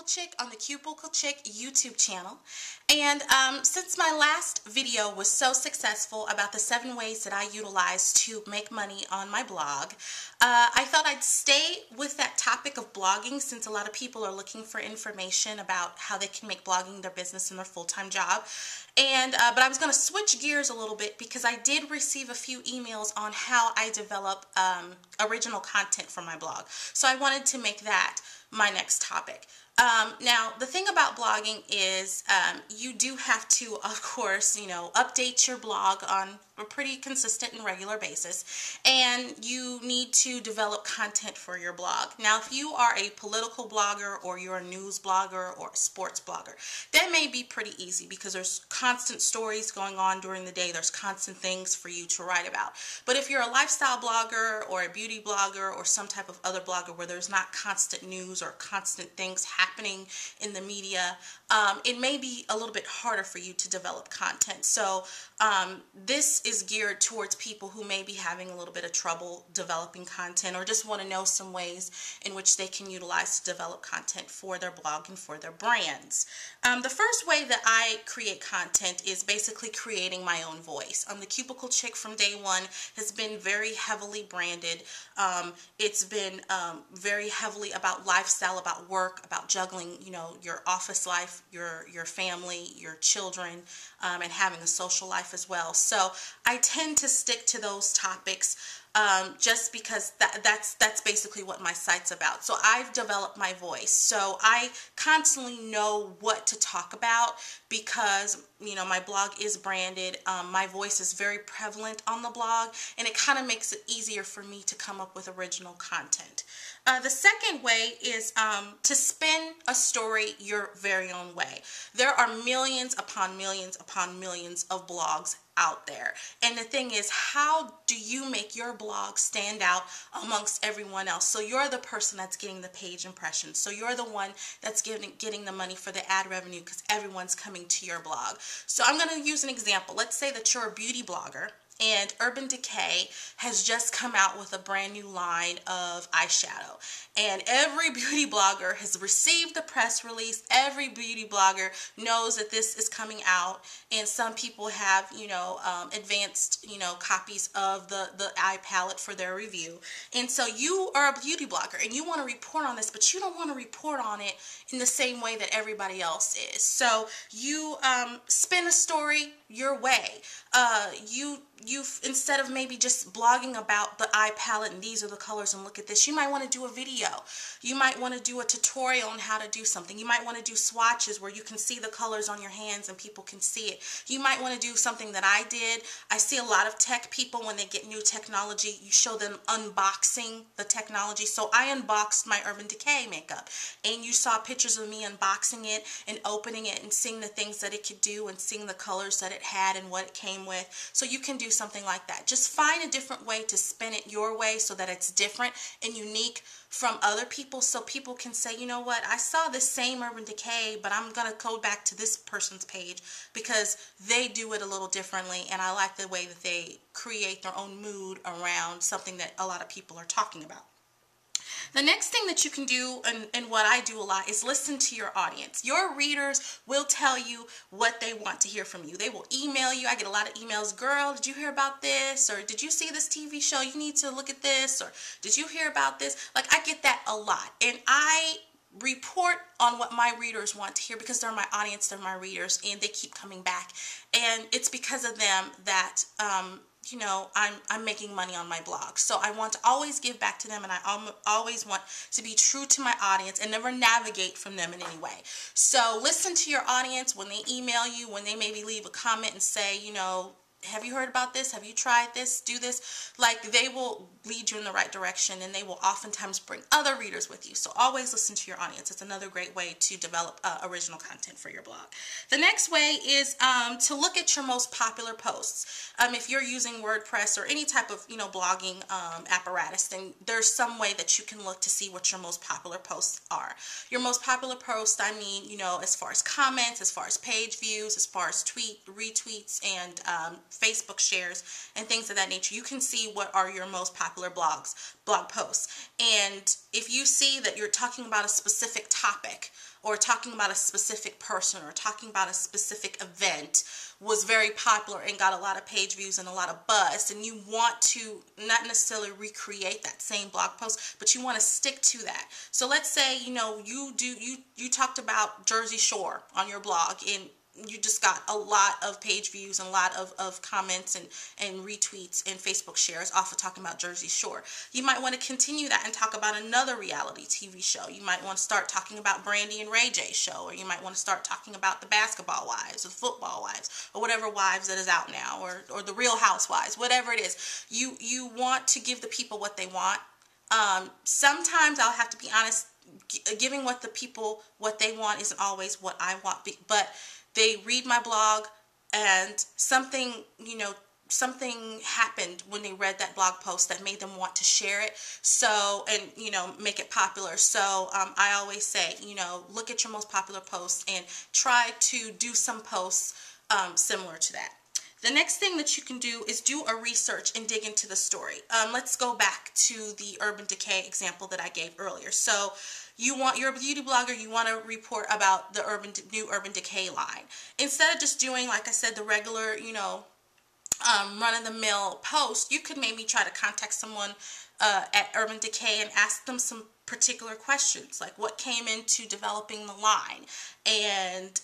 Cubicle Chick on the Cubicle Chick YouTube channel. And since my last video was so successful about the 7 ways that I utilize to make money on my blog, I thought I'd stay with that topic of blogging since a lot of people are looking for information about how they can make blogging their business and their full-time job. And but I was going to switch gears a little bit because I did receive a few emails on how I develop original content for my blog. So I wanted to make that my next topic. Now, the thing about blogging is you do have to, of course, update your blog on a pretty consistent and regular basis, and you need to develop content for your blog. Now, if you are a political blogger or you're a news blogger or a sports blogger, that may be pretty easy because there's constant stories going on during the day. There's constant things for you to write about. But if you're a lifestyle blogger or a beauty blogger or some type of other blogger where there's not constant news or constant things happening in the media, it may be a little bit harder for you to develop content. So this is geared towards people who may be having a little bit of trouble developing content or just want to know some ways in which they can utilize to develop content for their blog and for their brands. The first way that I create content is basically creating my own voice. The Cubicle Chick from day one has been very heavily branded. It's been very heavily about lifestyle, about work, about juggling, your office life, your family, your children, and having a social life as well. So I tend to stick to those topics just because that's basically what my site's about. So I've developed my voice. So I constantly know what to talk about because, my blog is branded. My voice is very prevalent on the blog, and it kind of makes it easier for me to come up with original content. The second way is to spin a story your very own way. There are millions upon millions upon millions of blogs out there. And the thing is, how do you make your blog stand out amongst everyone else? So you're the person that's getting the page impressions. So you're the one that's getting the money for the ad revenue because everyone's coming to your blog. So I'm going to use an example. Let's say that you're a beauty blogger and Urban Decay has just come out with a brand new line of eyeshadow. And every beauty blogger has received the press release. Every beauty blogger knows that this is coming out. And some people have, advanced, copies of the eye palette for their review. And so you are a beauty blogger and you want to report on this, but you don't want to report on it in the same way that everybody else is. So you spin a story your way. You've instead of maybe just blogging about the eye palette and these are the colors and look at this, you might want to do a video. You might want to do a tutorial on how to do something. You might want to do swatches where you can see the colors on your hands and people can see it. You might want to do something that I did. I see a lot of tech people when they get new technology, you show them unboxing the technology. So I unboxed my Urban Decay makeup and you saw pictures of me unboxing it and opening it and seeing the things that it could do and seeing the colors that it had and what it came with. So you can do something like that. Just find a different way to spin it your way so that it's different and unique from other people, so people can say, you know what, I saw this same Urban Decay, but I'm going to go back to this person's page because they do it a little differently and I like the way that they create their own mood around something that a lot of people are talking about. The next thing that you can do, and what I do a lot, is listen to your audience. Your readers will tell you what they want to hear from you. They will email you. I get a lot of emails, girl, did you hear about this? Or did you see this TV show? You need to look at this. Or did you hear about this? Like, I get that a lot. And I report on what my readers want to hear because they're my audience, they're my readers, and they keep coming back. And it's because of them that I'm making money on my blog. So I want to always give back to them, and I always want to be true to my audience and never navigate from them in any way. So listen to your audience when they email you, when they maybe leave a comment and say, have you heard about this? Have you tried this? Do this. Like, they will lead you in the right direction, and they will oftentimes bring other readers with you. So always listen to your audience. It's another great way to develop original content for your blog. The next way is to look at your most popular posts. If you're using WordPress or any type of blogging apparatus, then there's some way that you can look to see what your most popular posts are. Your most popular posts, I mean, as far as comments, as far as page views, as far as retweets, and Facebook shares, and things of that nature, you can see what are your most popular blog posts. And if you see that you're talking about a specific topic, or talking about a specific person, or talking about a specific event was very popular and got a lot of page views and a lot of buzz, and you want to not necessarily recreate that same blog post, but you want to stick to that. So let's say, you know, you talked about Jersey Shore on your blog, and you just got a lot of page views and a lot of comments and retweets and Facebook shares off of talking about Jersey Shore. You might want to continue that and talk about another reality TV show. You might want to start talking about Brandy and Ray J show, or you might want to start talking about the Basketball Wives or Football Wives, or whatever wives that is out now, or the Real Housewives, whatever it is. You want to give the people what they want. Sometimes I'll have to be honest, giving what the people what they want isn't always what I want, but they read my blog, and something happened when they read that blog post that made them want to share it, so, and, you know, make it popular. So I always say, you know, look at your most popular posts and try to do some posts similar to that. The next thing that you can do is do a research and dig into the story. Let's go back to the Urban Decay example that I gave earlier. So you're a beauty blogger, you want to report about the new Urban Decay line. Instead of just doing, like I said, the regular, you know, run-of-the-mill post, you could maybe try to contact someone at Urban Decay and ask them some particular questions, like what came into developing the line, and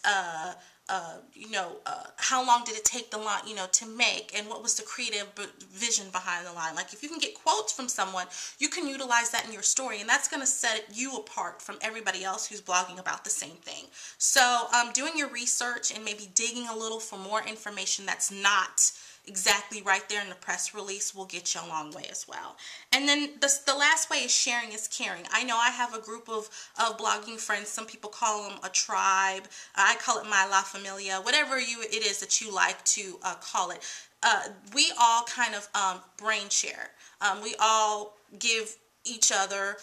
how long did it take the line, you know, to make, and what was the creative vision behind the line. Like, if you can get quotes from someone, you can utilize that in your story, and that's going to set you apart from everybody else who's blogging about the same thing. So doing your research and maybe digging a little for more information that's not exactly right there in the press release will get you a long way as well. And then the last way is sharing is caring. I know I have a group of blogging friends. Some people call them a tribe. I call it my La Familia, whatever it is that you like to call it. We all kind of brain share. We all give each other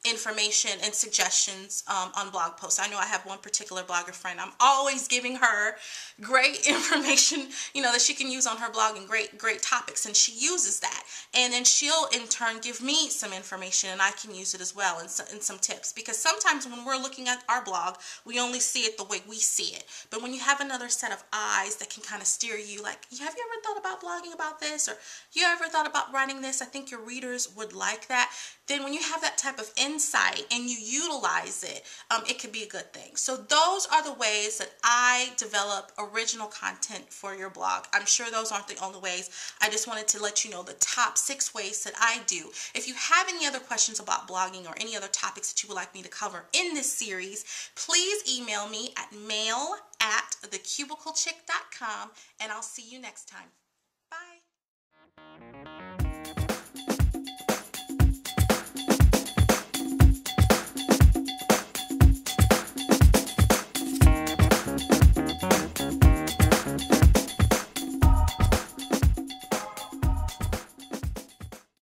information and suggestions on blog posts. I know I have one particular blogger friend. I'm always giving her great information, you know, that she can use on her blog, and great topics, and she uses that. And then she'll in turn give me some information, and I can use it as well, and some tips. Because sometimes when we're looking at our blog, we only see it the way we see it. But when you have another set of eyes that can kind of steer you, like, have you ever thought about blogging about this? Or you ever thought about writing this? I think your readers would like that. Then when you have that type of insight and you utilize it, it could be a good thing. So those are the ways that I develop original content for your blog. I'm sure those aren't the only ways. I just wanted to let you know the top 6 ways that I do. If you have any other questions about blogging or any other topics that you would like me to cover in this series, please email me at mail@thecubiclechick.com, and I'll see you next time.